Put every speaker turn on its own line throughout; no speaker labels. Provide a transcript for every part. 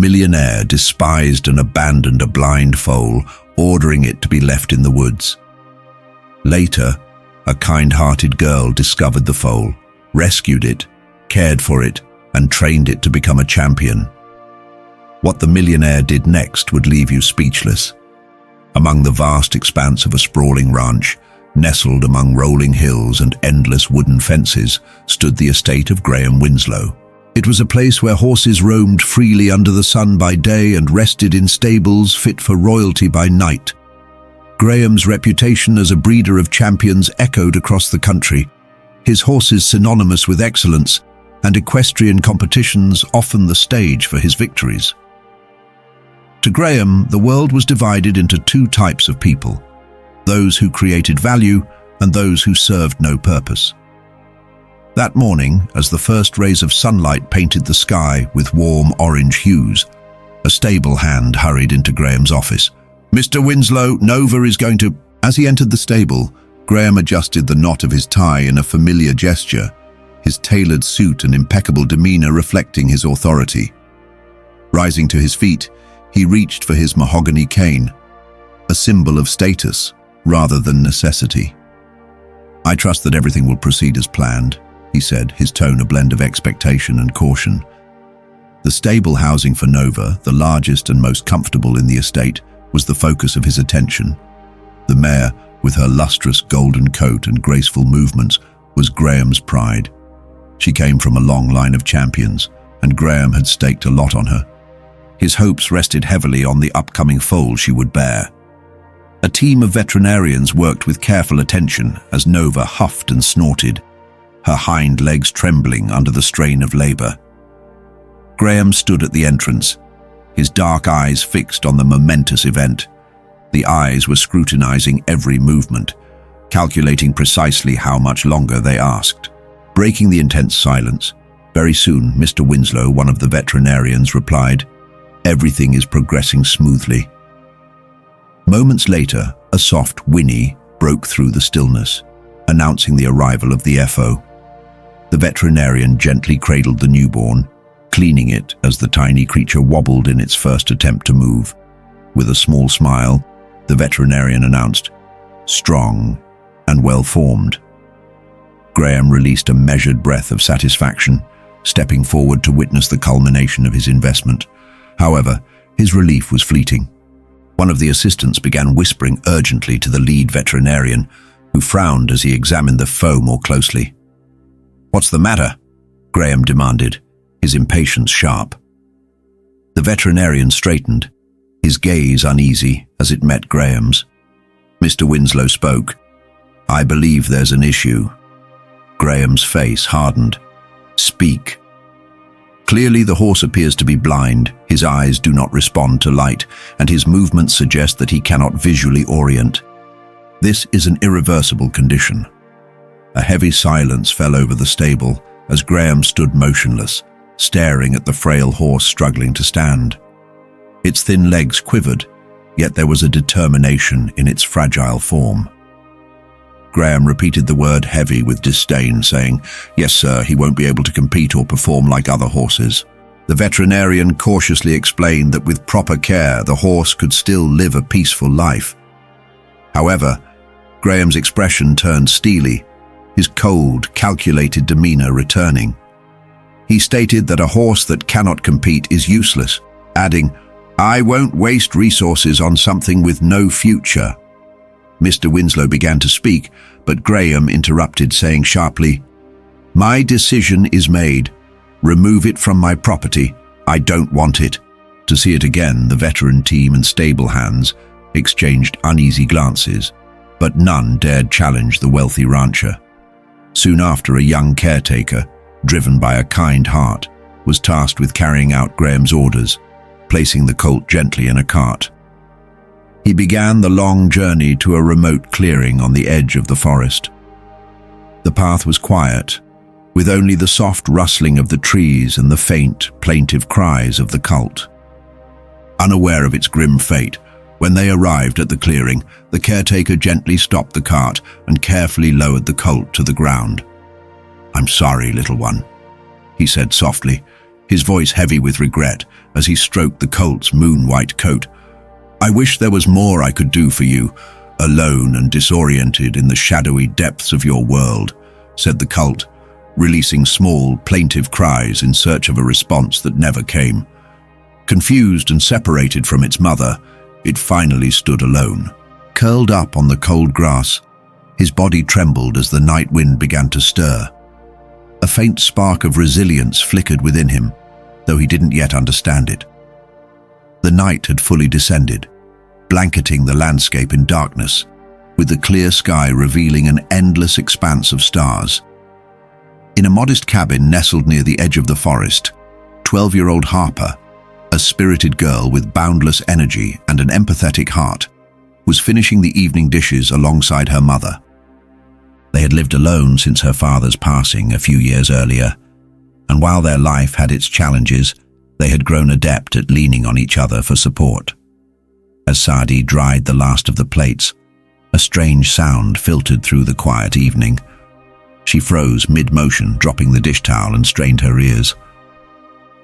Millionaire despised and abandoned a blind foal, ordering it to be left in the woods. Later, a kind-hearted girl discovered the foal, rescued it, cared for it, and trained it to become a champion. What the Millionaire did next would leave you speechless. Among the vast expanse of a sprawling ranch, nestled among rolling hills and endless wooden fences, stood the estate of Graham Winslow. It was a place where horses roamed freely under the sun by day and rested in stables fit for royalty by night. Graham's reputation as a breeder of champions echoed across the country, his horses synonymous with excellence, and equestrian competitions often the stage for his victories. To Graham, the world was divided into two types of people: those who created value and those who served no purpose. That morning, as the first rays of sunlight painted the sky with warm orange hues, a stable hand hurried into Graham's office. "Mr. Winslow, Nova is going to—" As he entered the stable, Graham adjusted the knot of his tie in a familiar gesture, his tailored suit and impeccable demeanor reflecting his authority. Rising to his feet, he reached for his mahogany cane, a symbol of status rather than necessity. "I trust that everything will proceed as planned," he said, his tone a blend of expectation and caution. The stable housing for Nova, the largest and most comfortable in the estate, was the focus of his attention. The mare, with her lustrous golden coat and graceful movements, was Graham's pride. She came from a long line of champions, and Graham had staked a lot on her. His hopes rested heavily on the upcoming foal she would bear. A team of veterinarians worked with careful attention as Nova huffed and snorted, her hind legs trembling under the strain of labor. Graham stood at the entrance, his dark eyes fixed on the momentous event. The eyes were scrutinizing every movement, calculating precisely how much longer they asked. Breaking the intense silence, very soon Mr. Winslow, one of the veterinarians, replied, "Everything is progressing smoothly." Moments later, a soft whinny broke through the stillness, announcing the arrival of the FO. The veterinarian gently cradled the newborn, cleaning it as the tiny creature wobbled in its first attempt to move. With a small smile, the veterinarian announced, "Strong and well-formed." Graham released a measured breath of satisfaction, stepping forward to witness the culmination of his investment. However, his relief was fleeting. One of the assistants began whispering urgently to the lead veterinarian, who frowned as he examined the foe more closely. "What's the matter?" Graham demanded, his impatience sharp. The veterinarian straightened, his gaze uneasy as it met Graham's. Mr. Winslow spoke. "I believe there's an issue." Graham's face hardened. "Speak." Clearly, the horse appears to be blind, his eyes do not respond to light, and his movements suggest that he cannot visually orient. This is an irreversible condition. A heavy silence fell over the stable as Graham stood motionless, staring at the frail horse struggling to stand. Its thin legs quivered, yet there was a determination in its fragile form. Graham repeated the word heavy with disdain, saying, "Yes, sir, he won't be able to compete or perform like other horses." The veterinarian cautiously explained that with proper care, the horse could still live a peaceful life. However, Graham's expression turned steely, his cold, calculated demeanor returning. He stated that a horse that cannot compete is useless, adding, "I won't waste resources on something with no future." Mr. Winslow began to speak, but Graham interrupted, saying sharply, "My decision is made. Remove it from my property. I don't want it." To see it again, the veteran team and stable hands exchanged uneasy glances, but none dared challenge the wealthy rancher. Soon after, a young caretaker, driven by a kind heart, was tasked with carrying out Graham's orders, placing the colt gently in a cart. He began the long journey to a remote clearing on the edge of the forest. The path was quiet, with only the soft rustling of the trees and the faint, plaintive cries of the colt. Unaware of its grim fate, when they arrived at the clearing, the caretaker gently stopped the cart and carefully lowered the colt to the ground. "I'm sorry, little one," he said softly, his voice heavy with regret as he stroked the colt's moon-white coat. "I wish there was more I could do for you, alone and disoriented in the shadowy depths of your world," said the colt, releasing small, plaintive cries in search of a response that never came. Confused and separated from its mother, it finally stood alone. Curled up on the cold grass, his body trembled as the night wind began to stir. A faint spark of resilience flickered within him, though he didn't yet understand it. The night had fully descended, blanketing the landscape in darkness, with the clear sky revealing an endless expanse of stars. In a modest cabin nestled near the edge of the forest, 12-year-old Harper, a spirited girl with boundless energy and an empathetic heart, was finishing the evening dishes alongside her mother. They had lived alone since her father's passing a few years earlier, and while their life had its challenges, they had grown adept at leaning on each other for support. As Sadie dried the last of the plates, a strange sound filtered through the quiet evening. She froze mid-motion, dropping the dish towel, and strained her ears.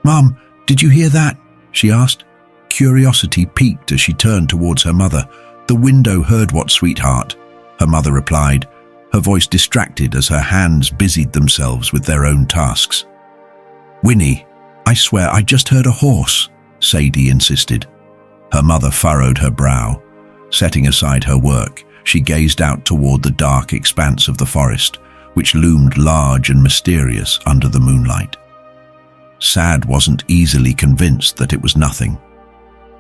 "Mom, did you hear that?" she asked. Curiosity piqued as she turned towards her mother. "The window heard what, sweetheart?" her mother replied, her voice distracted as her hands busied themselves with their own tasks. "Winnie, I swear I just heard a horse," Sadie insisted. Her mother furrowed her brow. Setting aside her work, she gazed out toward the dark expanse of the forest, which loomed large and mysterious under the moonlight. Sad wasn't easily convinced that it was nothing.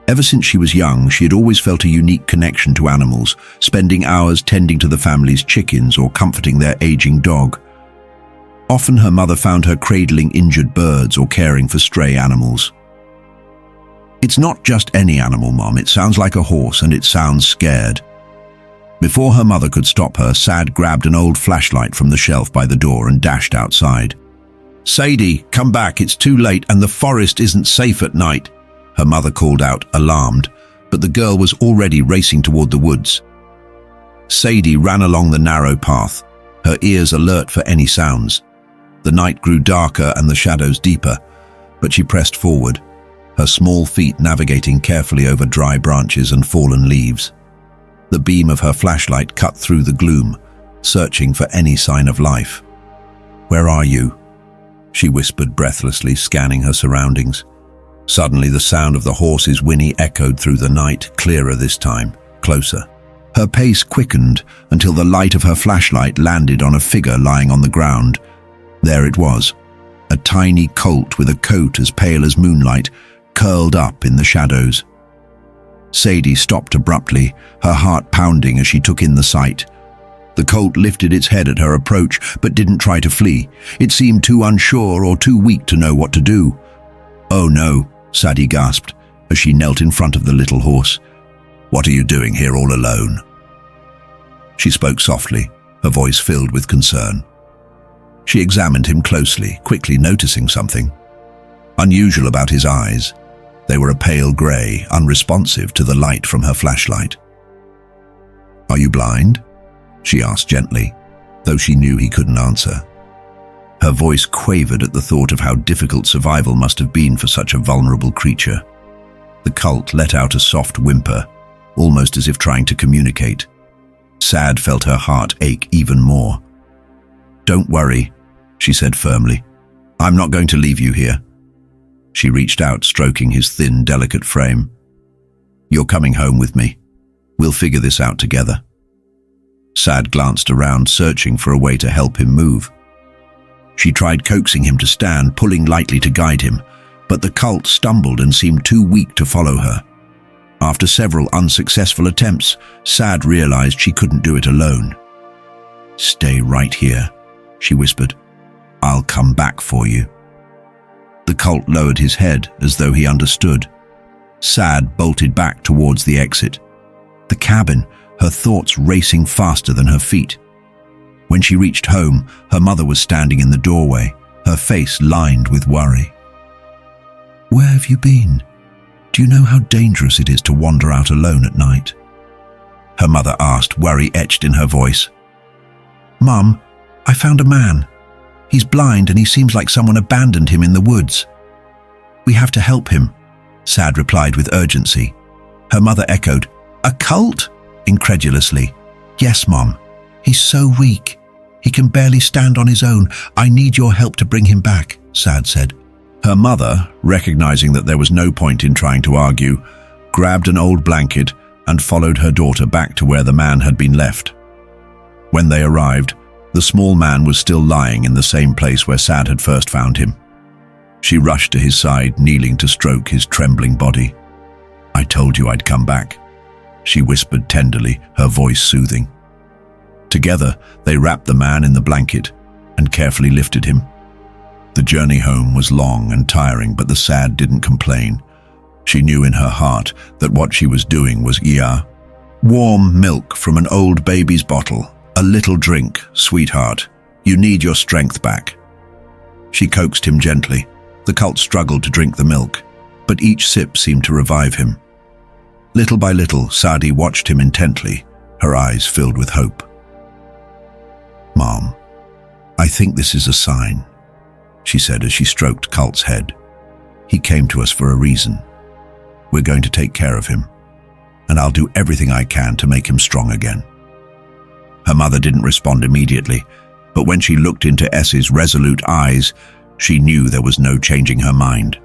Ever since she was young, she had always felt a unique connection to animals, spending hours tending to the family's chickens or comforting their aging dog. Often her mother found her cradling injured birds or caring for stray animals. "It's not just any animal, Mom. It sounds like a horse and it sounds scared." Before her mother could stop her, Sad grabbed an old flashlight from the shelf by the door and dashed outside. "Sadie, come back. It's too late and the forest isn't safe at night," her mother called out, alarmed, but the girl was already racing toward the woods. Sadie ran along the narrow path, her ears alert for any sounds. The night grew darker and the shadows deeper, but she pressed forward, her small feet navigating carefully over dry branches and fallen leaves. The beam of her flashlight cut through the gloom, searching for any sign of life. "Where are you?" she whispered breathlessly, scanning her surroundings. Suddenly the sound of the horse's whinny echoed through the night, clearer this time, closer. Her pace quickened until the light of her flashlight landed on a figure lying on the ground. There it was, a tiny colt with a coat as pale as moonlight, curled up in the shadows. Sadie stopped abruptly, her heart pounding as she took in the sight. The colt lifted its head at her approach, but didn't try to flee. It seemed too unsure or too weak to know what to do. "Oh no," Sadie gasped as she knelt in front of the little horse. "What are you doing here all alone?" She spoke softly, her voice filled with concern. She examined him closely, quickly noticing something unusual about his eyes. They were a pale grey, unresponsive to the light from her flashlight. "Are you blind?" she asked gently, though she knew he couldn't answer. Her voice quavered at the thought of how difficult survival must have been for such a vulnerable creature. The colt let out a soft whimper, almost as if trying to communicate. Sad felt her heart ache even more. "Don't worry," she said firmly. "I'm not going to leave you here." She reached out, stroking his thin, delicate frame. "You're coming home with me. We'll figure this out together." Sad glanced around, searching for a way to help him move. She tried coaxing him to stand, pulling lightly to guide him, but the colt stumbled and seemed too weak to follow her. After several unsuccessful attempts, Sad realized she couldn't do it alone. "Stay right here," she whispered. "I'll come back for you." The colt lowered his head as though he understood. Sad bolted back towards the exit. The cabin, her thoughts racing faster than her feet. When she reached home, her mother was standing in the doorway, her face lined with worry. "Where have you been? Do you know how dangerous it is to wander out alone at night?" her mother asked, worry etched in her voice. "Mum, I found a man. He's blind and he seems like someone abandoned him in the woods." "We have to help him," Sad replied with urgency. Her mother echoed, "A cult?" incredulously. "Yes, Mom. He's so weak. He can barely stand on his own. I need your help to bring him back," Sad said. Her mother, recognizing that there was no point in trying to argue, grabbed an old blanket and followed her daughter back to where the man had been left. When they arrived, the small man was still lying in the same place where Sad had first found him. She rushed to his side, kneeling to stroke his trembling body. "I told you I'd come back," she whispered tenderly, her voice soothing. Together, they wrapped the man in the blanket and carefully lifted him. The journey home was long and tiring, but the Sad didn't complain. She knew in her heart that what she was doing was warm milk from an old baby's bottle. "A little drink, sweetheart. You need your strength back." She coaxed him gently. The cult struggled to drink the milk, but each sip seemed to revive him. Little by little, Sadie watched him intently, her eyes filled with hope. "Mom, I think this is a sign," she said as she stroked Cult's head. "He came to us for a reason. We're going to take care of him, and I'll do everything I can to make him strong again." Her mother didn't respond immediately, but when she looked into S's resolute eyes, she knew there was no changing her mind.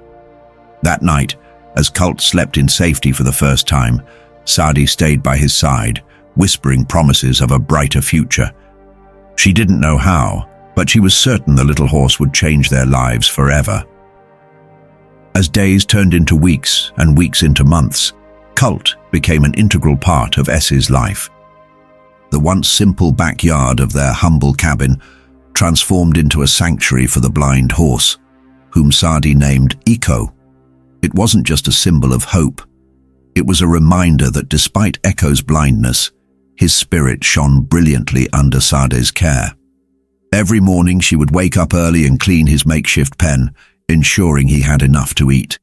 That night, as Cult slept in safety for the first time, Sadie stayed by his side, whispering promises of a brighter future. She didn't know how, but she was certain the little horse would change their lives forever. As days turned into weeks and weeks into months, Cult became an integral part of S's life. The once simple backyard of their humble cabin transformed into a sanctuary for the blind horse, whom Sadie named Echo. It wasn't just a symbol of hope. It was a reminder that despite Echo's blindness, his spirit shone brilliantly under Sadie's care. Every morning she would wake up early and clean his makeshift pen, ensuring he had enough to eat.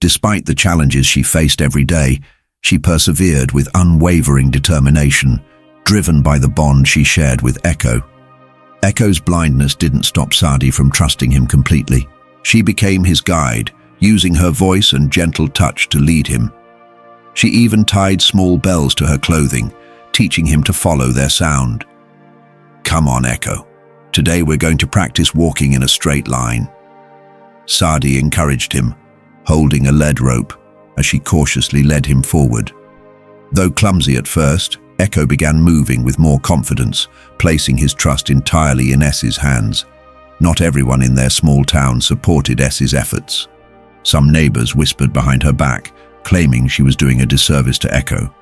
Despite the challenges she faced every day, she persevered with unwavering determination, driven by the bond she shared with Echo. Echo's blindness didn't stop Sadie from trusting him completely. She became his guide, using her voice and gentle touch to lead him. She even tied small bells to her clothing, teaching him to follow their sound. "Come on, Echo. Today we're going to practice walking in a straight line." Sadie encouraged him, holding a lead rope as she cautiously led him forward. Though clumsy at first, Echo began moving with more confidence, placing his trust entirely in S's hands. Not everyone in their small town supported S's efforts. Some neighbors whispered behind her back, claiming she was doing a disservice to Echo.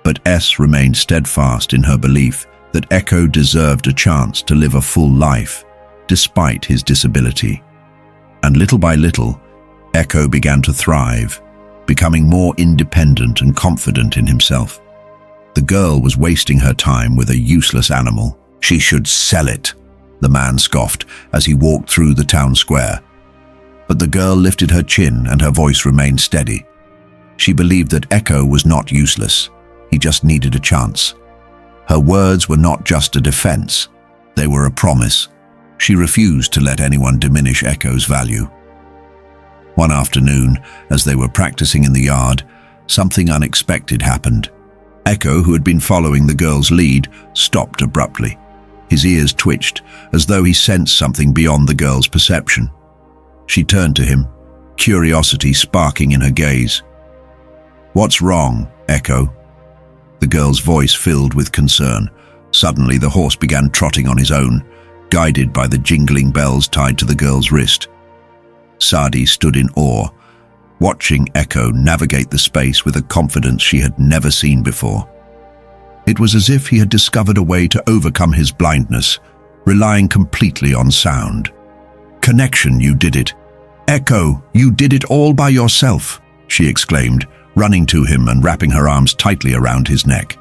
But S remained steadfast in her belief that Echo deserved a chance to live a full life, despite his disability. And little by little, Echo began to thrive, becoming more independent and confident in himself. The girl was wasting her time with a useless animal. "She should sell it," the man scoffed as he walked through the town square. But the girl lifted her chin and her voice remained steady. She believed that Echo was not useless. He just needed a chance. Her words were not just a defense. They were a promise. She refused to let anyone diminish Echo's value. One afternoon, as they were practicing in the yard, something unexpected happened. Echo, who had been following the girl's lead, stopped abruptly. His ears twitched, as though he sensed something beyond the girl's perception. She turned to him, curiosity sparking in her gaze. "What's wrong, Echo?" The girl's voice filled with concern. Suddenly, the horse began trotting on his own, guided by the jingling bells tied to the girl's wrist. Sadie stood in awe, watching Echo navigate the space with a confidence she had never seen before. It was as if he had discovered a way to overcome his blindness, relying completely on sound. "Connection, you did it. Echo, you did it all by yourself," she exclaimed, running to him and wrapping her arms tightly around his neck.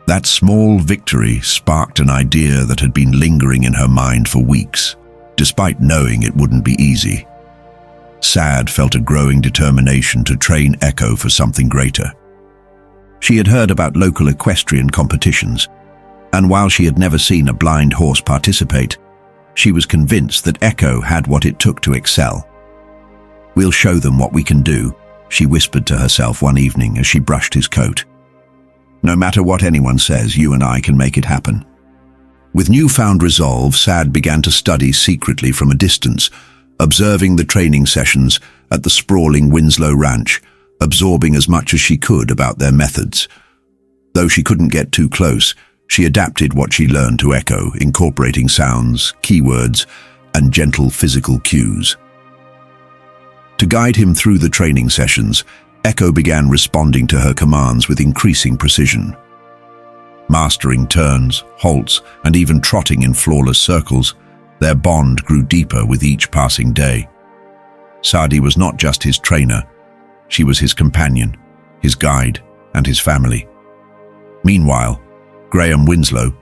That small victory sparked an idea that had been lingering in her mind for weeks, despite knowing it wouldn't be easy. Sad felt a growing determination to train Echo for something greater. She had heard about local equestrian competitions, and while she had never seen a blind horse participate, she was convinced that Echo had what it took to excel. "We'll show them what we can do," she whispered to herself one evening as she brushed his coat. "No matter what anyone says, you and I can make it happen." With newfound resolve, Sad began to study secretly from a distance, observing the training sessions at the sprawling Winslow Ranch, absorbing as much as she could about their methods. Though she couldn't get too close, she adapted what she learned to Echo, incorporating sounds, keywords, and gentle physical cues. To guide him through the training sessions, Echo began responding to her commands with increasing precision. Mastering turns, halts, and even trotting in flawless circles, their bond grew deeper with each passing day. Sadie was not just his trainer, she was his companion, his guide, and his family. Meanwhile, Graham Winslow,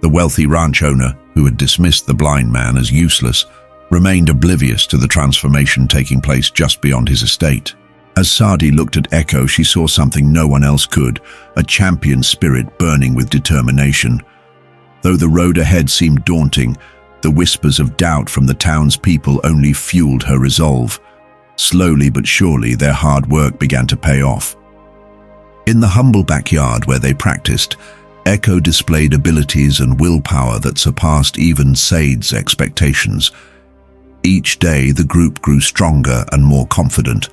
the wealthy ranch owner who had dismissed the blind man as useless, remained oblivious to the transformation taking place just beyond his estate. As Sadie looked at Echo, she saw something no one else could, a champion spirit burning with determination. Though the road ahead seemed daunting, the whispers of doubt from the townspeople only fueled her resolve. Slowly but surely, their hard work began to pay off. In the humble backyard where they practiced, Echo displayed abilities and willpower that surpassed even Sade's expectations. Each day, the group grew stronger and more confident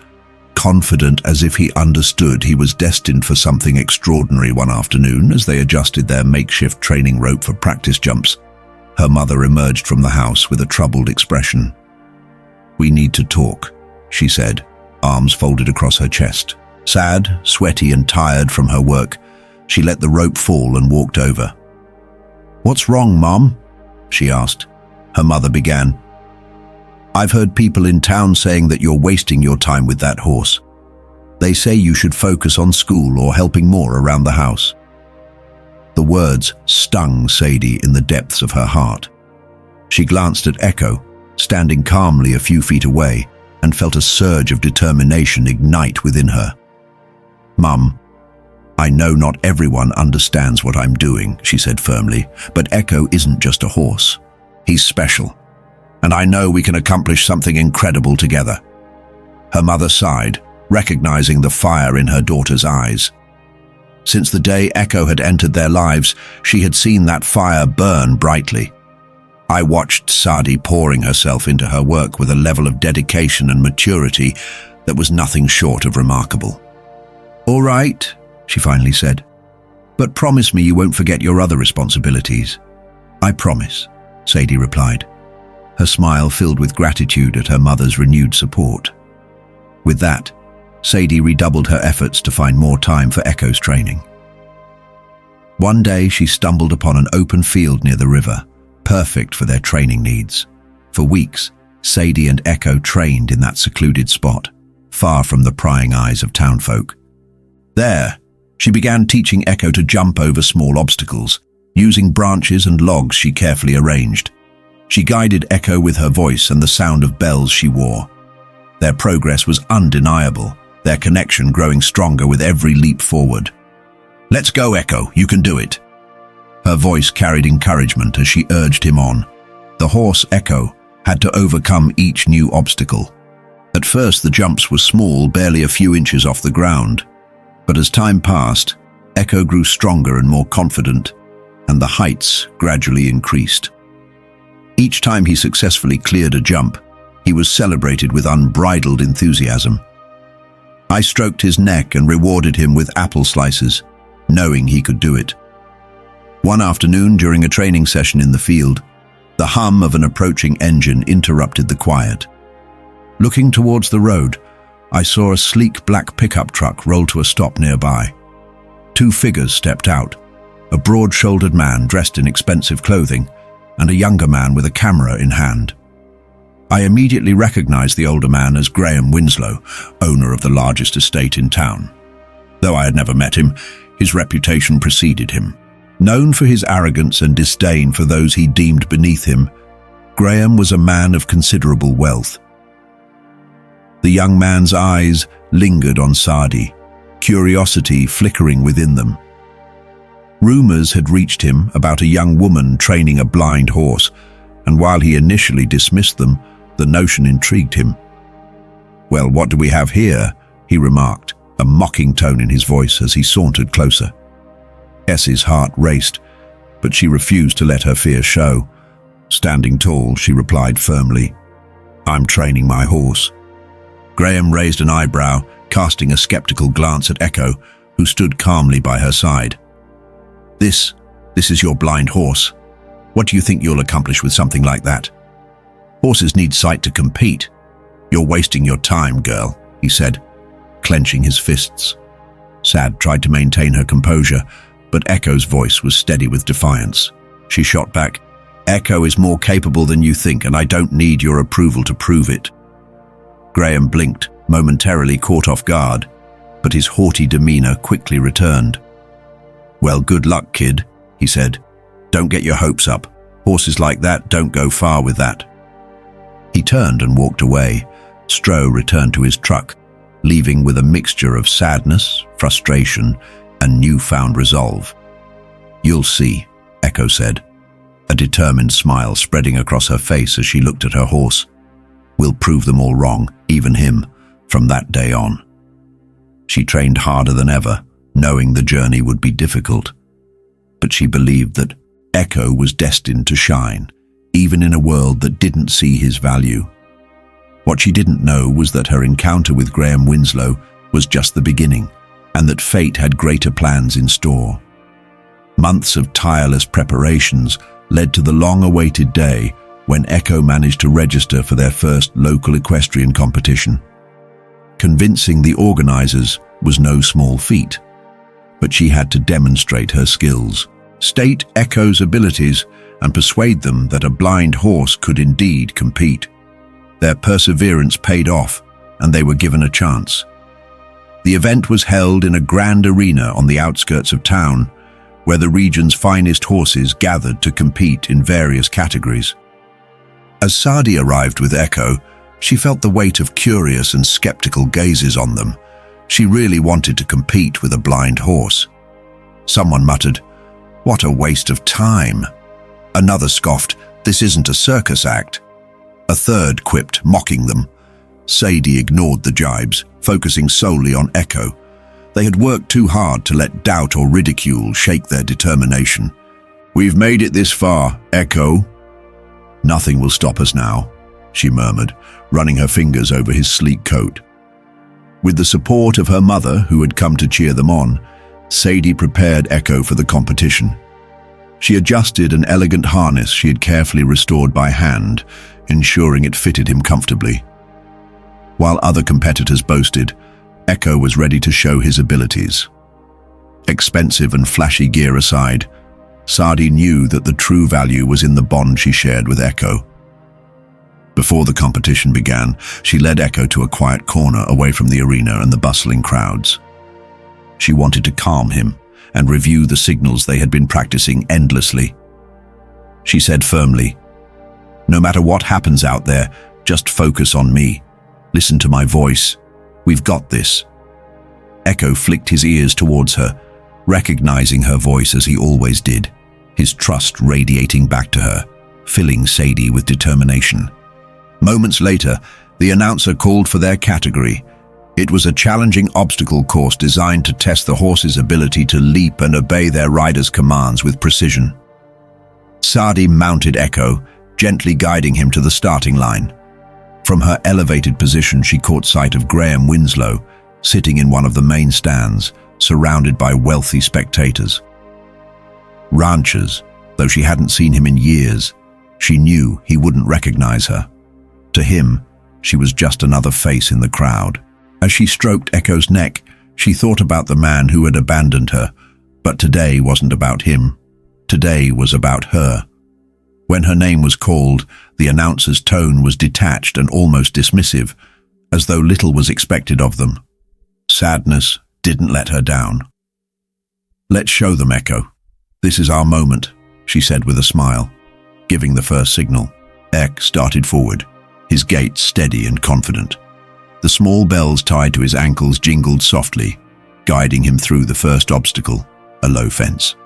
as if he understood he was destined for something extraordinary. One afternoon, as they adjusted their makeshift training rope for practice jumps, her mother emerged from the house with a troubled expression. "We need to talk," she said, arms folded across her chest. Sad, sweaty and tired from her work, she let the rope fall and walked over. "What's wrong, Mom?" she asked. Her mother began. "I've heard people in town saying that you're wasting your time with that horse. They say you should focus on school or helping more around the house." The words stung Sadie in the depths of her heart. She glanced at Echo, standing calmly a few feet away, and felt a surge of determination ignite within her. "Mum, I know not everyone understands what I'm doing," she said firmly, "but Echo isn't just a horse. He's special. And I know we can accomplish something incredible together." Her mother sighed, recognizing the fire in her daughter's eyes. Since the day Echo had entered their lives, she had seen that fire burn brightly. I watched Sadie pouring herself into her work with a level of dedication and maturity that was nothing short of remarkable. "All right," she finally said, "but promise me you won't forget your other responsibilities." "I promise," Sadie replied, her smile filled with gratitude at her mother's renewed support. With that, Sadie redoubled her efforts to find more time for Echo's training. One day she stumbled upon an open field near the river, perfect for their training needs. For weeks, Sadie and Echo trained in that secluded spot, far from the prying eyes of townfolk. There, she began teaching Echo to jump over small obstacles, using branches and logs she carefully arranged. She guided Echo with her voice and the sound of bells she wore. Their progress was undeniable, their connection growing stronger with every leap forward. "Let's go, Echo, you can do it." Her voice carried encouragement as she urged him on. The horse, Echo, had to overcome each new obstacle. At first, the jumps were small, barely a few inches off the ground. But as time passed, Echo grew stronger and more confident, and the heights gradually increased. Each time he successfully cleared a jump, he was celebrated with unbridled enthusiasm. I stroked his neck and rewarded him with apple slices, knowing he could do it. One afternoon during a training session in the field, the hum of an approaching engine interrupted the quiet. Looking towards the road, I saw a sleek black pickup truck roll to a stop nearby. Two figures stepped out, a broad-shouldered man dressed in expensive clothing, and a younger man with a camera in hand. I immediately recognized the older man as Graham Winslow, owner of the largest estate in town. Though I had never met him, his reputation preceded him. Known for his arrogance and disdain for those he deemed beneath him, Graham was a man of considerable wealth. The young man's eyes lingered on Sadie, curiosity flickering within them. Rumors had reached him about a young woman training a blind horse, and while he initially dismissed them, the notion intrigued him. "Well, what do we have here?" he remarked, a mocking tone in his voice as he sauntered closer. Essie's heart raced, but she refused to let her fear show. Standing tall, she replied firmly, "I'm training my horse." Graham raised an eyebrow, casting a skeptical glance at Echo, who stood calmly by her side. This is your blind horse. What do you think you'll accomplish with something like that? Horses need sight to compete. You're wasting your time, girl," he said, clenching his fists. Sad tried to maintain her composure, but Echo's voice was steady with defiance. She shot back, "Echo is more capable than you think, and I don't need your approval to prove it." Graham blinked, momentarily caught off guard, but his haughty demeanor quickly returned. "Well, good luck, kid," he said. "Don't get your hopes up. Horses like that don't go far with that." He turned and walked away. Stroh returned to his truck, leaving with a mixture of sadness, frustration, and newfound resolve. "You'll see," Echo said, a determined smile spreading across her face as she looked at her horse. "We'll prove them all wrong, even him, from that day on." She trained harder than ever, knowing the journey would be difficult. But she believed that Echo was destined to shine, even in a world that didn't see his value. What she didn't know was that her encounter with Graham Winslow was just the beginning, and that fate had greater plans in store. Months of tireless preparations led to the long-awaited day when Echo managed to register for their first local equestrian competition. Convincing the organizers was no small feat, but she had to demonstrate her skills, state Echo's abilities, and persuade them that a blind horse could indeed compete. Their perseverance paid off, and they were given a chance. The event was held in a grand arena on the outskirts of town, where the region's finest horses gathered to compete in various categories. As Sadie arrived with Echo, she felt the weight of curious and skeptical gazes on them. She really wanted to compete with a blind horse. Someone muttered, "What a waste of time." Another scoffed, "This isn't a circus act." A third quipped, mocking them. Sadie ignored the jibes, focusing solely on Echo. They had worked too hard to let doubt or ridicule shake their determination. "We've made it this far, Echo." "Nothing will stop us now," she murmured, running her fingers over his sleek coat. With the support of her mother, who had come to cheer them on, Sadie prepared Echo for the competition. She adjusted an elegant harness she had carefully restored by hand, ensuring it fitted him comfortably. While other competitors boasted, Echo was ready to show his abilities. Expensive and flashy gear aside, Sadie knew that the true value was in the bond she shared with Echo. Before the competition began, she led Echo to a quiet corner away from the arena and the bustling crowds. She wanted to calm him and review the signals they had been practicing endlessly. She said firmly, "No matter what happens out there, just focus on me. Listen to my voice. We've got this." Echo flicked his ears towards her, recognizing her voice as he always did, his trust radiating back to her, filling Sadie with determination. Moments later, the announcer called for their category. It was a challenging obstacle course designed to test the horse's ability to leap and obey their rider's commands with precision. Sadie mounted Echo, gently guiding him to the starting line. From her elevated position, she caught sight of Graham Winslow, sitting in one of the main stands, surrounded by wealthy spectators. Ranchers, though she hadn't seen him in years, she knew he wouldn't recognize her. To him, she was just another face in the crowd. As she stroked Echo's neck, she thought about the man who had abandoned her, but today wasn't about him. Today was about her. When her name was called, the announcer's tone was detached and almost dismissive, as though little was expected of them. Sadness didn't let her down. "Let's show them, Echo. This is our moment," she said with a smile, giving the first signal. Ek started forward, his gait steady and confident. The small bells tied to his ankles jingled softly, guiding him through the first obstacle, a low fence.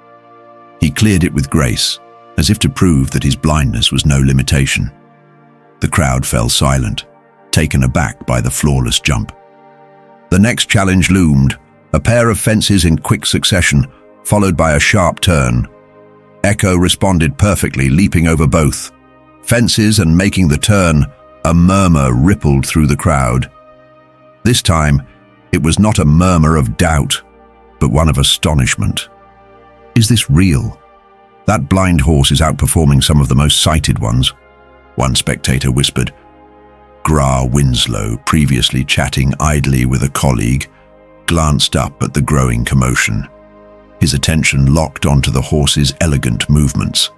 He cleared it with grace, as if to prove that his blindness was no limitation. The crowd fell silent, taken aback by the flawless jump. The next challenge loomed, a pair of fences in quick succession, followed by a sharp turn. Echo responded perfectly, leaping over both fences and making the turn. A murmur rippled through the crowd. This time, it was not a murmur of doubt, but one of astonishment. Is this real? That blind horse is outperforming some of the most sighted ones, one spectator whispered. Gra Winslow, previously chatting idly with a colleague, glanced up at the growing commotion. His attention locked onto the horse's elegant movements.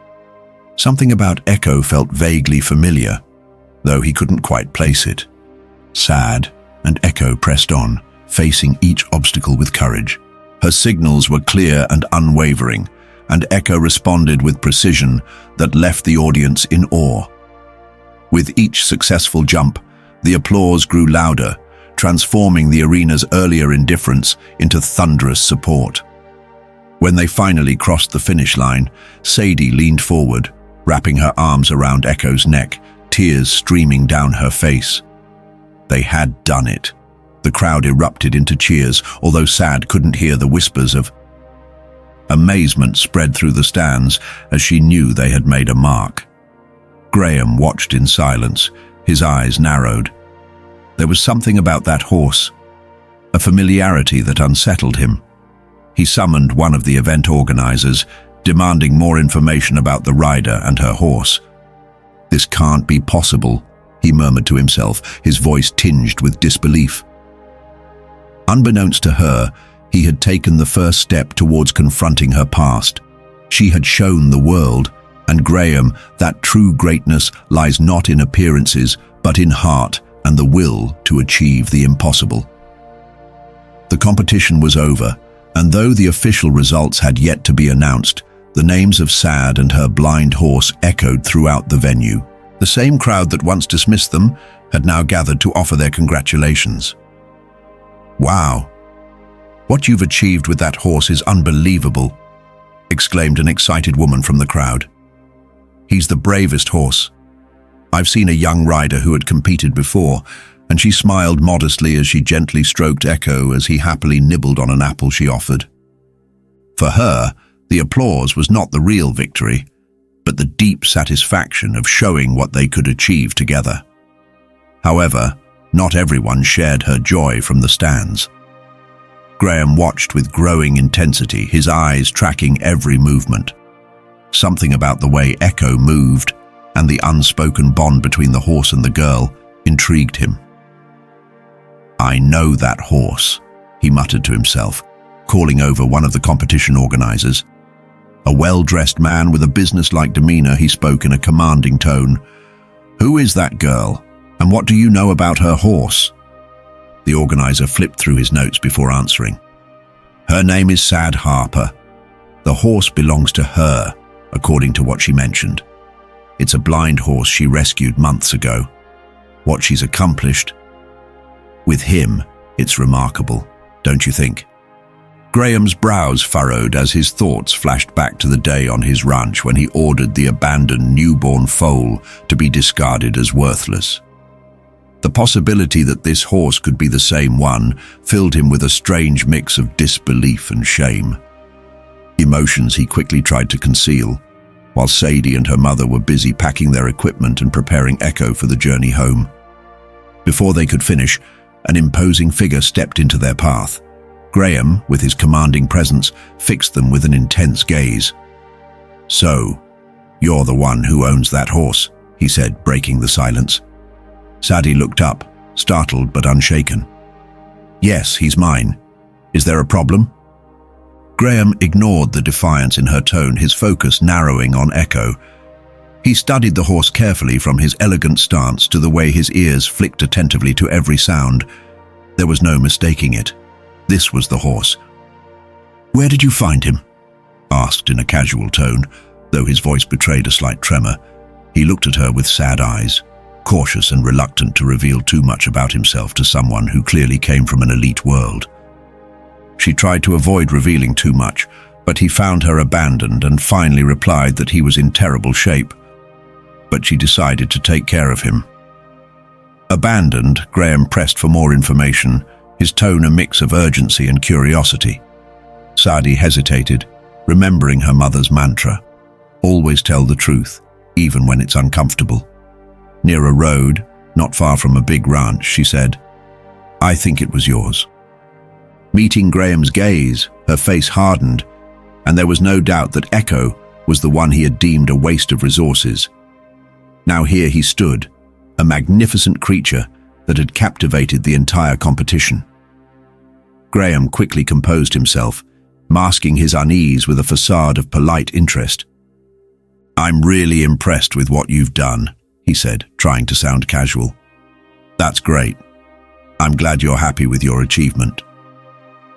Something about Echo felt vaguely familiar, though he couldn't quite place it. Sad, and Echo pressed on, facing each obstacle with courage. Her signals were clear and unwavering, and Echo responded with precision that left the audience in awe. With each successful jump, the applause grew louder, transforming the arena's earlier indifference into thunderous support. When they finally crossed the finish line, Sadie leaned forward, wrapping her arms around Echo's neck, tears streaming down her face. They had done it. The crowd erupted into cheers, although Sad couldn't hear the whispers of amazement spread through the stands as she knew they had made a mark. Graham watched in silence, his eyes narrowed. There was something about that horse, a familiarity that unsettled him. He summoned one of the event organizers, demanding more information about the rider and her horse. This can't be possible, he murmured to himself, his voice tinged with disbelief. Unbeknownst to her, he had taken the first step towards confronting her past. She had shown the world, and Graham, that true greatness lies not in appearances, but in heart and the will to achieve the impossible. The competition was over, and though the official results had yet to be announced, the names of Sad and her blind horse echoed throughout the venue. The same crowd that once dismissed them had now gathered to offer their congratulations. "Wow! What you've achieved with that horse is unbelievable," exclaimed an excited woman from the crowd. "He's the bravest horse. I've seen a young rider who had competed before," and she smiled modestly as she gently stroked Echo as he happily nibbled on an apple she offered. For her, the applause was not the real victory, but the deep satisfaction of showing what they could achieve together. However, not everyone shared her joy from the stands. Graham watched with growing intensity, his eyes tracking every movement. Something about the way Echo moved and the unspoken bond between the horse and the girl intrigued him. "I know that horse," he muttered to himself, calling over one of the competition organizers. A well-dressed man with a business-like demeanor, he spoke in a commanding tone. "Who is that girl, and what do you know about her horse?" The organizer flipped through his notes before answering. "Her name is Sad Harper. The horse belongs to her, according to what she mentioned. It's a blind horse she rescued months ago. What she's accomplished with him, it's remarkable, don't you think?" Graham's brows furrowed as his thoughts flashed back to the day on his ranch when he ordered the abandoned newborn foal to be discarded as worthless. The possibility that this horse could be the same one filled him with a strange mix of disbelief and shame. Emotions he quickly tried to conceal, while Sadie and her mother were busy packing their equipment and preparing Echo for the journey home. Before they could finish, an imposing figure stepped into their path. Graham, with his commanding presence, fixed them with an intense gaze. "So, you're the one who owns that horse," he said, breaking the silence. Sadie looked up, startled but unshaken. "Yes, he's mine. Is there a problem?" Graham ignored the defiance in her tone, his focus narrowing on Echo. He studied the horse carefully, from his elegant stance to the way his ears flicked attentively to every sound. There was no mistaking it. This was the horse. "Where did you find him?" asked in a casual tone, though his voice betrayed a slight tremor. He looked at her with sad eyes, cautious and reluctant to reveal too much about himself to someone who clearly came from an elite world. She tried to avoid revealing too much, but he found her abandoned and finally replied that he was in terrible shape. But she decided to take care of him. Abandoned, Graham pressed for more information, his tone a mix of urgency and curiosity. Sadie hesitated, remembering her mother's mantra. Always tell the truth, even when it's uncomfortable. Near a road, not far from a big ranch, she said, "I think it was yours." Meeting Graham's gaze, her face hardened, and there was no doubt that Echo was the one he had deemed a waste of resources. Now here he stood, a magnificent creature that had captivated the entire competition. Graham quickly composed himself, masking his unease with a facade of polite interest. "I'm really impressed with what you've done," he said, trying to sound casual. "That's great. I'm glad you're happy with your achievement."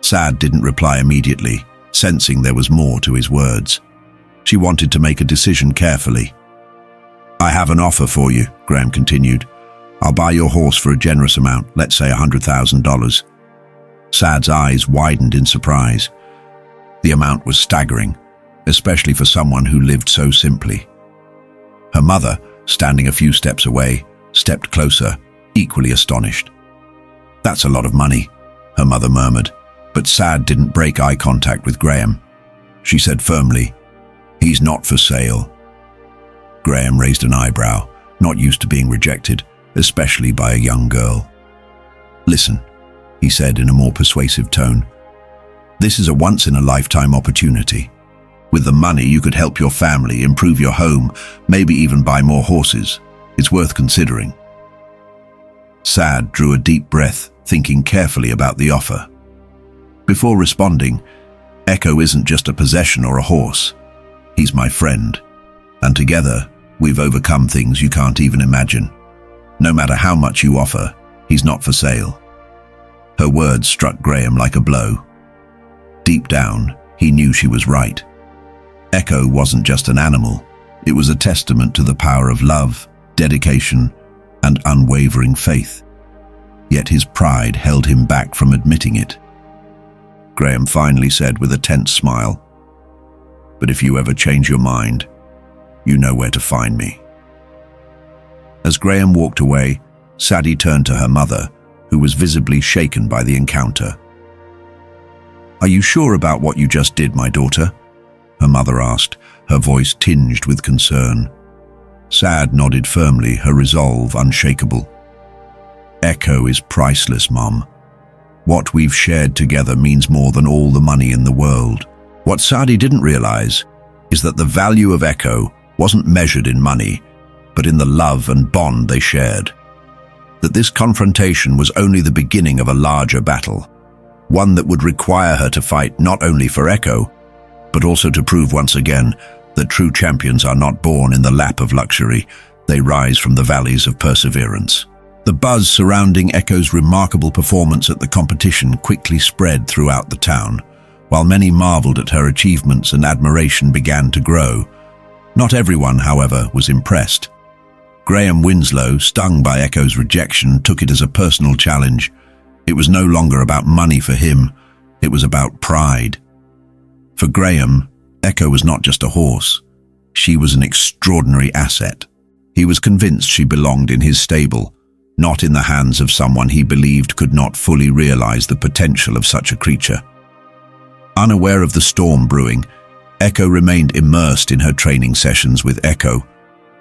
Sad didn't reply immediately, sensing there was more to his words. She wanted to make a decision carefully. "I have an offer for you," Graham continued. "I'll buy your horse for a generous amount, let's say $100,000. Sad's eyes widened in surprise. The amount was staggering, especially for someone who lived so simply. Her mother, standing a few steps away, stepped closer, equally astonished. "That's a lot of money," her mother murmured, but Sad didn't break eye contact with Graham. She said firmly, "He's not for sale." Graham raised an eyebrow, not used to being rejected, especially by a young girl. "Listen," he said in a more persuasive tone. "This is a once-in-a-lifetime opportunity. With the money, you could help your family, improve your home, maybe even buy more horses. It's worth considering." Sad drew a deep breath, thinking carefully about the offer. Before responding, "Echo isn't just a possession or a horse. He's my friend. And together, we've overcome things you can't even imagine. No matter how much you offer, he's not for sale." Her words struck Graham like a blow. Deep down, he knew she was right. Echo wasn't just an animal. It was a testament to the power of love, dedication, and unwavering faith. Yet his pride held him back from admitting it. Graham finally said with a tense smile, "But if you ever change your mind, you know where to find me." As Graham walked away, Sadie turned to her mother, who was visibly shaken by the encounter. "Are you sure about what you just did, my daughter?" her mother asked, her voice tinged with concern. Sad nodded firmly, her resolve unshakable. "Echo is priceless, Mom. What we've shared together means more than all the money in the world." What Sadie didn't realize is that the value of Echo wasn't measured in money, but in the love and bond they shared. That this confrontation was only the beginning of a larger battle, one that would require her to fight not only for Echo, but also to prove once again that true champions are not born in the lap of luxury, they rise from the valleys of perseverance. The buzz surrounding Echo's remarkable performance at the competition quickly spread throughout the town, while many marveled at her achievements and admiration began to grow. Not everyone, however, was impressed. Graham Winslow, stung by Echo's rejection, took it as a personal challenge. It was no longer about money for him, it was about pride. For Graham, Echo was not just a horse. She was an extraordinary asset. He was convinced she belonged in his stable, not in the hands of someone he believed could not fully realize the potential of such a creature. Unaware of the storm brewing, Echo remained immersed in her training sessions with Echo.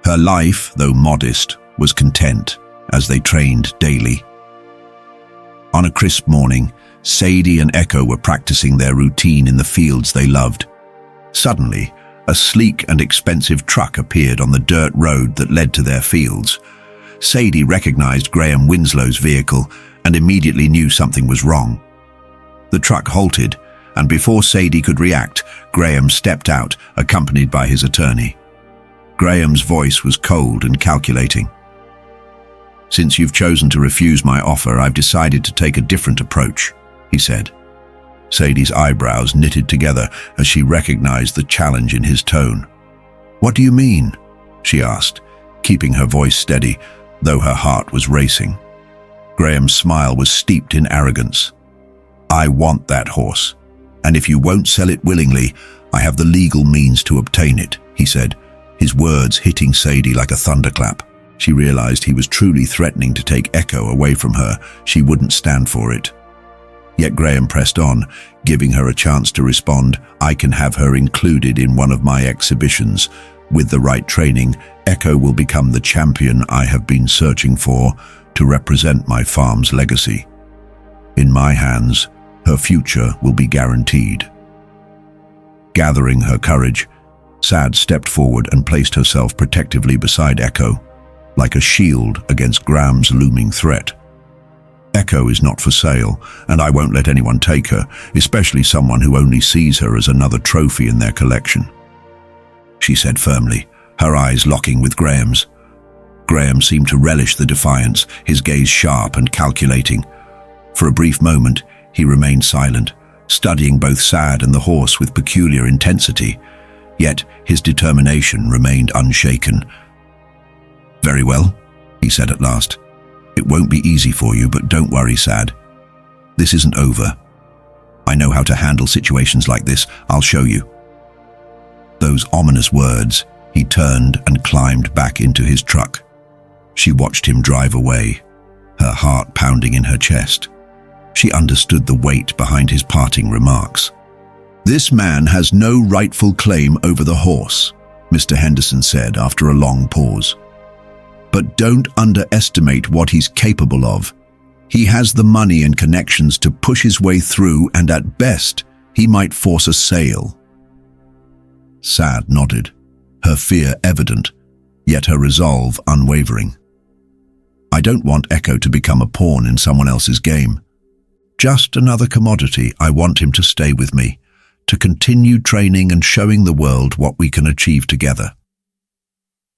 Her life, though modest, was content as they trained daily. On a crisp morning, Sadie and Echo were practicing their routine in the fields they loved. Suddenly, a sleek and expensive truck appeared on the dirt road that led to their fields. Sadie recognized Graham Winslow's vehicle and immediately knew something was wrong. The truck halted, and before Sadie could react, Graham stepped out, accompanied by his attorney. Graham's voice was cold and calculating. "Since you've chosen to refuse my offer, I've decided to take a different approach," he said. Sadie's eyebrows knitted together as she recognized the challenge in his tone. "What do you mean?" she asked, keeping her voice steady, though her heart was racing. Graham's smile was steeped in arrogance. "I want that horse, and if you won't sell it willingly, I have the legal means to obtain it," he said, his words hitting Sadie like a thunderclap. She realized he was truly threatening to take Echo away from her. She wouldn't stand for it. Yet Graham pressed on, giving her a chance to respond. I can have her included in one of my exhibitions. With the right training, Echo will become the champion I have been searching for to represent my farm's legacy. In my hands, her future will be guaranteed. Gathering her courage, Sad stepped forward and placed herself protectively beside Echo, like a shield against Graham's looming threat. Echo is not for sale, and I won't let anyone take her, especially someone who only sees her as another trophy in their collection, she said firmly, her eyes locking with Graham's. Graham seemed to relish the defiance, his gaze sharp and calculating. For a brief moment, he remained silent, studying both Sad and the horse with peculiar intensity, yet his determination remained unshaken. Very well, he said at last. It won't be easy for you, but don't worry, Sad. This isn't over. I know how to handle situations like this. I'll show you. Those ominous words, he turned and climbed back into his truck. She watched him drive away, her heart pounding in her chest. She understood the weight behind his parting remarks. This man has no rightful claim over the horse, Mr. Henderson said after a long pause. But don't underestimate what he's capable of. He has the money and connections to push his way through, and at best, he might force a sale. Sad nodded, her fear evident, yet her resolve unwavering. I don't want Echo to become a pawn in someone else's game. Just another commodity. I want him to stay with me, to continue training and showing the world what we can achieve together.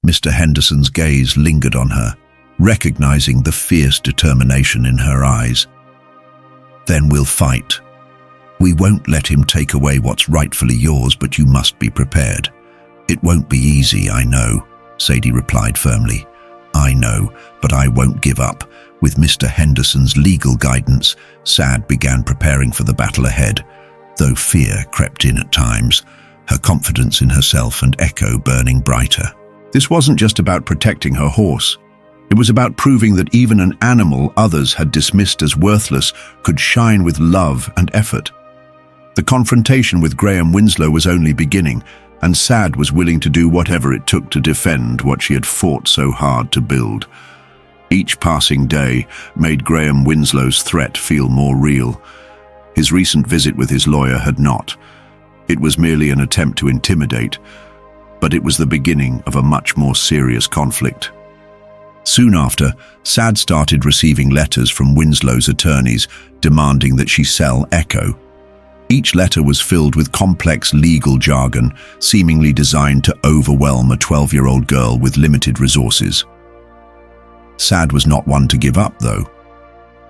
Mr. Henderson's gaze lingered on her, recognizing the fierce determination in her eyes. Then we'll fight. We won't let him take away what's rightfully yours, but you must be prepared. It won't be easy, I know, Sadie replied firmly. I know, but I won't give up. With Mr. Henderson's legal guidance, Sad began preparing for the battle ahead, though fear crept in at times, her confidence in herself and Echo burning brighter. This wasn't just about protecting her horse. It was about proving that even an animal others had dismissed as worthless could shine with love and effort. The confrontation with Graham Winslow was only beginning, and Sad was willing to do whatever it took to defend what she had fought so hard to build. Each passing day made Graham Winslow's threat feel more real. His recent visit with his lawyer had not. It was merely an attempt to intimidate, but it was the beginning of a much more serious conflict. Soon after, Sad started receiving letters from Winslow's attorneys demanding that she sell Echo. Each letter was filled with complex legal jargon, seemingly designed to overwhelm a 12-year-old girl with limited resources. Sad was not one to give up, though.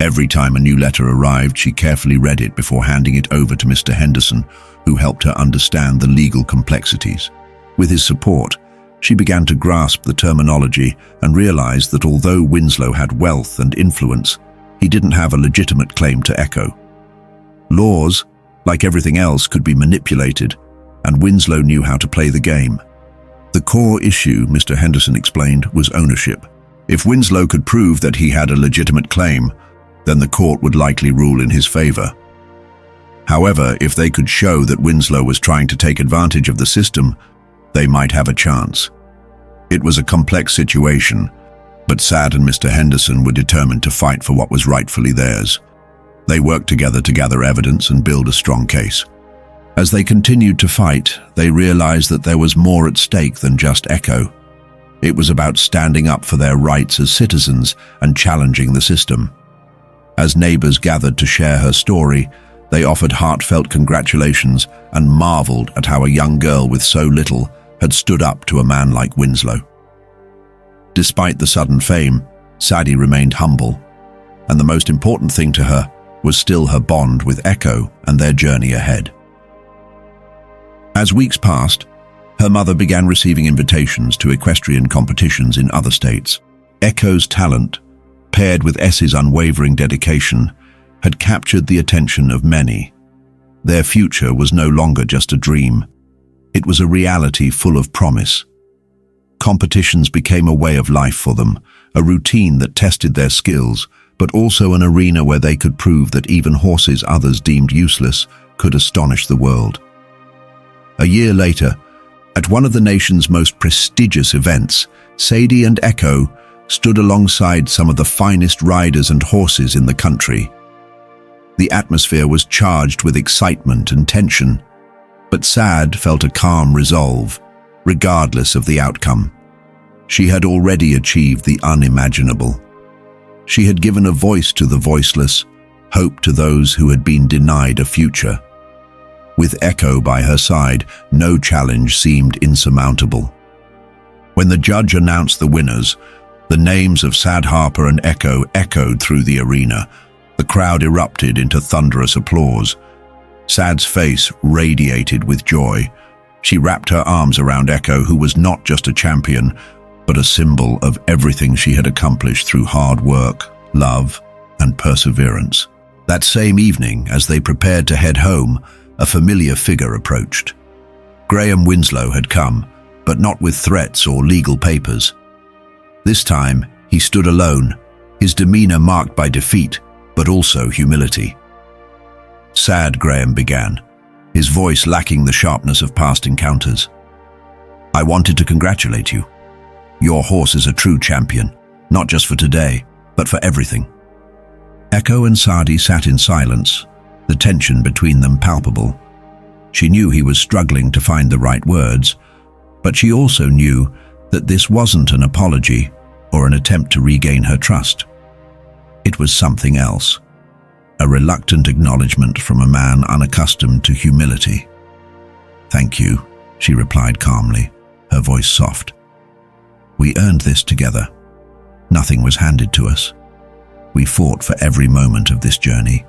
Every time a new letter arrived, she carefully read it before handing it over to Mr. Henderson, who helped her understand the legal complexities. With his support, she began to grasp the terminology and realized that although Winslow had wealth and influence, he didn't have a legitimate claim to Echo. Laws, like everything else, could be manipulated, and Winslow knew how to play the game. The core issue, Mr. Henderson explained, was ownership. If Winslow could prove that he had a legitimate claim, then the court would likely rule in his favor. However, if they could show that Winslow was trying to take advantage of the system, they might have a chance. It was a complex situation, but Sad and Mr. Henderson were determined to fight for what was rightfully theirs. They worked together to gather evidence and build a strong case. As they continued to fight, they realized that there was more at stake than just Echo. It was about standing up for their rights as citizens and challenging the system. As neighbors gathered to share her story, they offered heartfelt congratulations and marveled at how a young girl with so little had stood up to a man like Winslow. Despite the sudden fame, Sadie remained humble, and the most important thing to her was still her bond with Echo and their journey ahead. As weeks passed, her mother began receiving invitations to equestrian competitions in other states. Echo's talent, paired with S's unwavering dedication, had captured the attention of many. Their future was no longer just a dream. It was a reality full of promise. Competitions became a way of life for them, a routine that tested their skills, but also an arena where they could prove that even horses others deemed useless could astonish the world. A year later, at one of the nation's most prestigious events, Sadie and Echo stood alongside some of the finest riders and horses in the country. The atmosphere was charged with excitement and tension, but Sad felt a calm resolve, regardless of the outcome. She had already achieved the unimaginable. She had given a voice to the voiceless, hope to those who had been denied a future. With Echo by her side, no challenge seemed insurmountable. When the judge announced the winners, the names of Sad Harper and Echo echoed through the arena. The crowd erupted into thunderous applause. Sad's face radiated with joy. She wrapped her arms around Echo, who was not just a champion, but a symbol of everything she had accomplished through hard work, love, and perseverance. That same evening, as they prepared to head home, a familiar figure approached. Graham Winslow had come, but not with threats or legal papers. This time, he stood alone, his demeanor marked by defeat, but also humility. "Sad," Graham began, his voice lacking the sharpness of past encounters. "I wanted to congratulate you. Your horse is a true champion, not just for today, but for everything." Echo and Sadie sat in silence, the tension between them palpable. She knew he was struggling to find the right words, but she also knew that this wasn't an apology or an attempt to regain her trust. It was something else, a reluctant acknowledgement from a man unaccustomed to humility. "Thank you," she replied calmly, her voice soft. "We earned this together. Nothing was handed to us. We fought for every moment of this journey."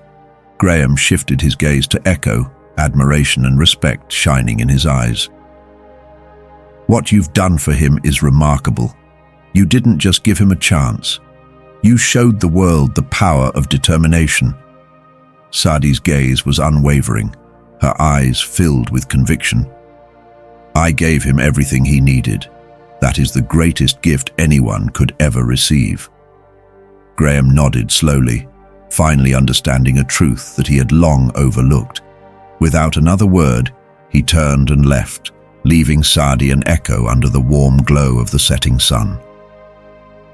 Graham shifted his gaze to Echo, admiration and respect shining in his eyes. "What you've done for him is remarkable. You didn't just give him a chance. You showed the world the power of determination." Sadie's gaze was unwavering, her eyes filled with conviction. "I gave him everything he needed. That is the greatest gift anyone could ever receive." Graham nodded slowly, finally understanding a truth that he had long overlooked. Without another word, he turned and left, leaving Sadie and Echo under the warm glow of the setting sun.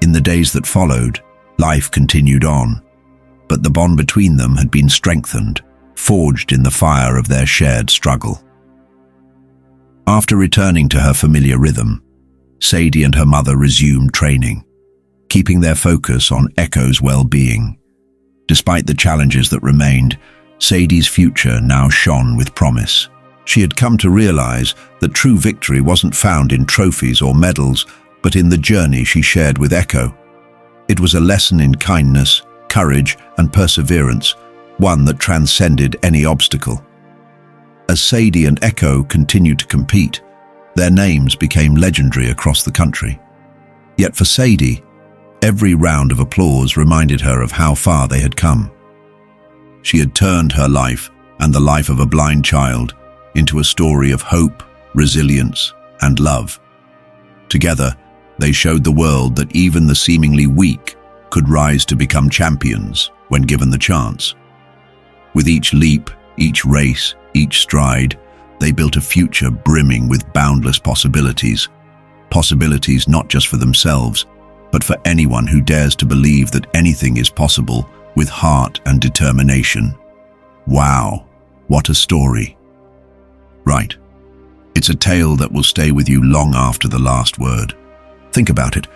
In the days that followed, life continued on, but the bond between them had been strengthened, forged in the fire of their shared struggle. After returning to her familiar rhythm, Sadie and her mother resumed training, keeping their focus on Echo's well-being. Despite the challenges that remained, Sadie's future now shone with promise. She had come to realize that true victory wasn't found in trophies or medals, but in the journey she shared with Echo. It was a lesson in kindness, courage, and perseverance, one that transcended any obstacle. As Sadie and Echo continued to compete, their names became legendary across the country. Yet for Sadie, every round of applause reminded her of how far they had come. She had turned her life and the life of a blind child into a story of hope, resilience, and love. Together, they showed the world that even the seemingly weak could rise to become champions when given the chance. With each leap, each race, each stride, they built a future brimming with boundless possibilities. Possibilities not just for themselves, but for anyone who dares to believe that anything is possible with heart and determination. Wow, what a story. Right. It's a tale that will stay with you long after the last word. Think about it.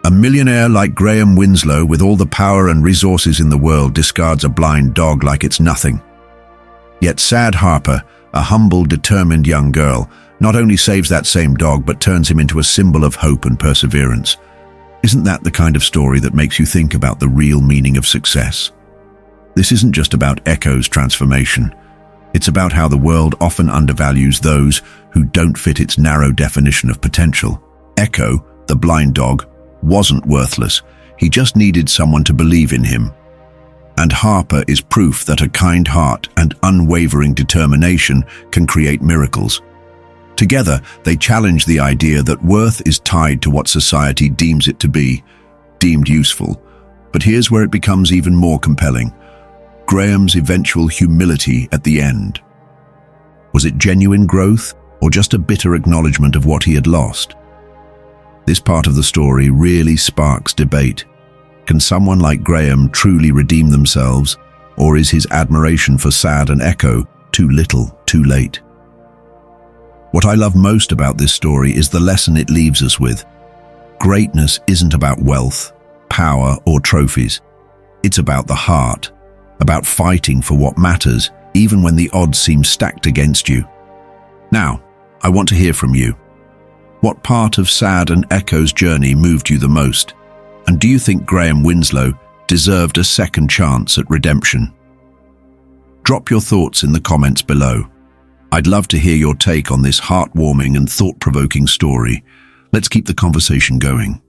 A millionaire like Graham Winslow, with all the power and resources in the world, discards a blind dog like it's nothing. Yet Sad Harper, a humble, determined young girl, not only saves that same dog, but turns him into a symbol of hope and perseverance. Isn't that the kind of story that makes you think about the real meaning of success? This isn't just about Echo's transformation. It's about how the world often undervalues those who don't fit its narrow definition of potential. Echo, the blind dog, wasn't worthless. He just needed someone to believe in him. And Harper is proof that a kind heart and unwavering determination can create miracles. Together, they challenge the idea that worth is tied to what society deems it to be, deemed useful. But here's where it becomes even more compelling. Graham's eventual humility at the end. Was it genuine growth, or just a bitter acknowledgement of what he had lost? This part of the story really sparks debate. Can someone like Graham truly redeem themselves, or is his admiration for Sad and Echo too little, too late? What I love most about this story is the lesson it leaves us with. Greatness isn't about wealth, power, or trophies. It's about the heart, about fighting for what matters, even when the odds seem stacked against you. Now, I want to hear from you. What part of Sad and Echo's journey moved you the most? And do you think Graham Winslow deserved a second chance at redemption? Drop your thoughts in the comments below. I'd love to hear your take on this heartwarming and thought-provoking story. Let's keep the conversation going.